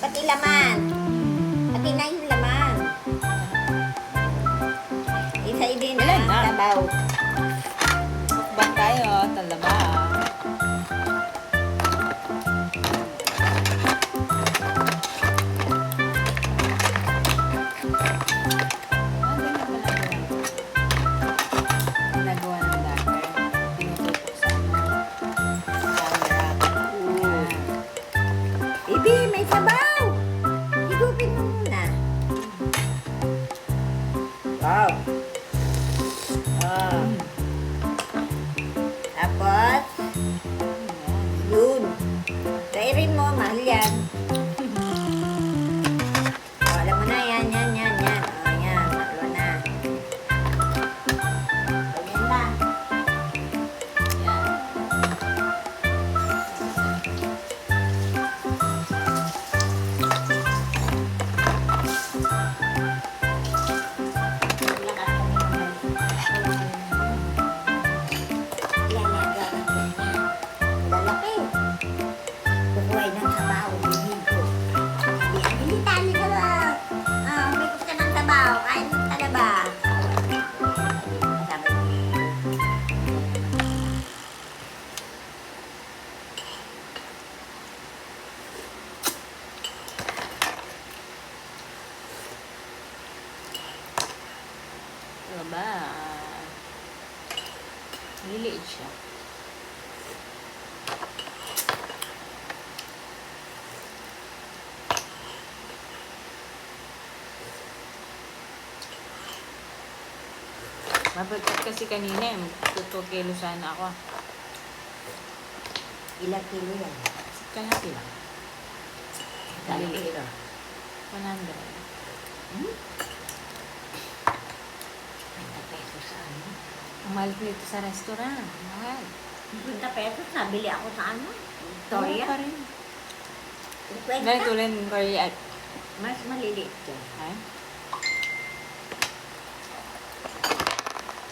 Pati laman. Pati na yung laman. Isa din Ilan na? sabaw. Mukbang tayo, talaba. Ginagawa ng dagger. Tinututok sa camera. Yan. Bibi, may sabaw. Higupin mo muna. Wow. Oh. Tapos, yun. Kairin mo, mahal yan. Oh, alam mo na, yan. Oh, yan, mahalo na. Ganyan lang. Yan. Lalaki. Bukuhay ng sabaw. Bibig ko. Hindi tali ka ba? May gusto ng sabaw. Kain ka na ba? Sabi ko. Talaba. Liliit siya. Mabagkat kasi kanina eh. 2 kilo sana ako. Ilang kilo yan? Kalahati lang. Ilang kilo? 100. Hmm? 50 pesos sa ano? Ang mahal ko dito sa restaurant. Mahal. 50 pesos, nabili ako sa ano? Victoria Victoria? pa rin. 50? Ganito rin Korea. Mas maliliit yan. Ay?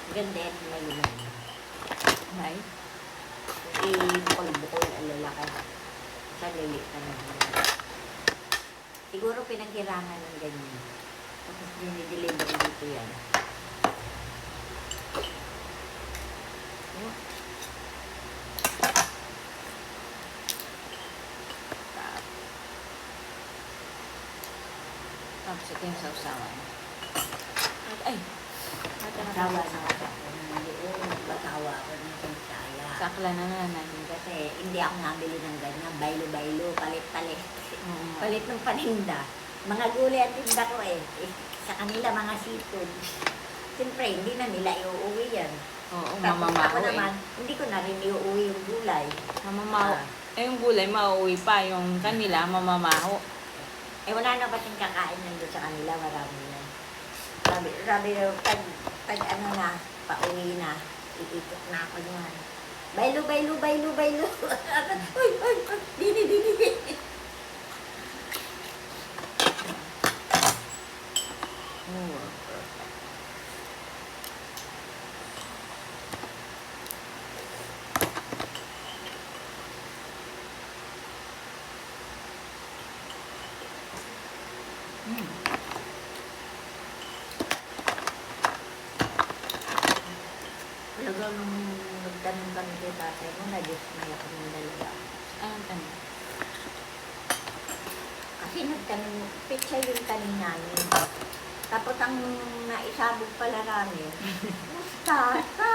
Ganda yan, maluman. Ay? Bukol-bukol ang lalaki. Sa lilit na naman. Siguro pinagkirangan ng ganyan. Tapos dinideliver dito yan. Oh. Tapos ito yung sausawan. Ay! Natawa na ako. Doon, nagpatawa ako ng Santaya. Sakla na namin. Kasi hindi ako nabili ng ganyan. Baylo-baylo, palit-palit. Oo. Palit ng paninda. Mga gulay ang tinda ko eh. Sa kanila mga seafood. Siyempre, hindi na nila iuuwi yan. Oo, Tapos ako mamamaho eh. naman, hindi ko na rin iuuwi yung gulay. Mamamaho. Ah. Eh, yung gulay, mauwi pa. Yung kanila, mamamaho. Eh, wala na ba't yung kakain nandun sa kanila? Marami na. Sabi pag ano na, pauwi na, iikot na ako naman. Baylo, baylo, baylo, baylo. Uy, uy, uy, dini, dini. Oh, perfect. Talaga nung nagtanong kami kay tatay mo, na-dismay ako ng dalawa. Anong tanong? Kasi nagtanong, pizza yung tanim namin. Tapos ang naisabog pala namin, mustasa.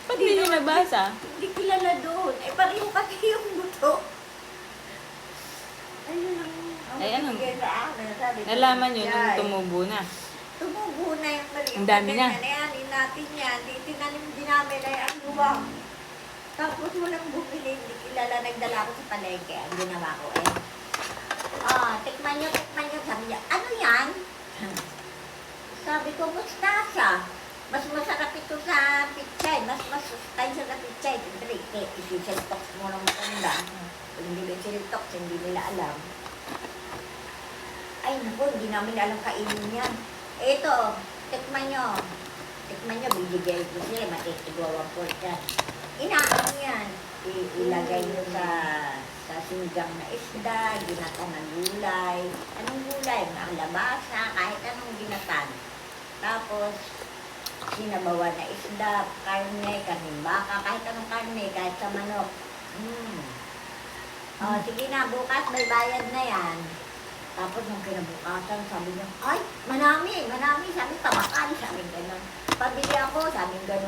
Ba't hindi nyo nabasa? Hindi kilala doon. Eh, pareho kasi yung buto. Ayun lang. ang Ay, ano? bigay sa amin. Sabi ko, Nalaman nyo nung "Jai, tumubo na. Tumubo na yung mali. Ang dami na. Yan, natin yan. Tinanim din namin ay ang luwang. Tapos walang bumili. Hindi kilala. Nagdala ko sa palengke. Ang ginawa ko eh. Tikman nyo. Sabi niya, ano yan? Sabi ko, mustasa. Mas masarap ito sa pichay. Mas masustansya sa pichay. Siyempre, isi-siltox mo ng matanda. Kung hindi ba siltox, hindi nila alam. Ay, naku, hindi namin alam kainin yan. Ito, tikman nyo. Tikman nyo, bibigay ko sila. Matitigwa 1 quart yan. Inaano yan. Ilagay nyo sa sa sinigang na isda, ginata na gulay. Anong gulay? Kalabasa, kahit anong ginatan. Tapos, sinabawan na isda, karne, karning baka, kahit anong karne, kahit sa manok. Sige na, bukas may bayad na yan. Tapos nung kinabukasan, sabi niya, ay, manami, sabi, tabakan, sabi gano'n. Pabili ako, sabi gano'n.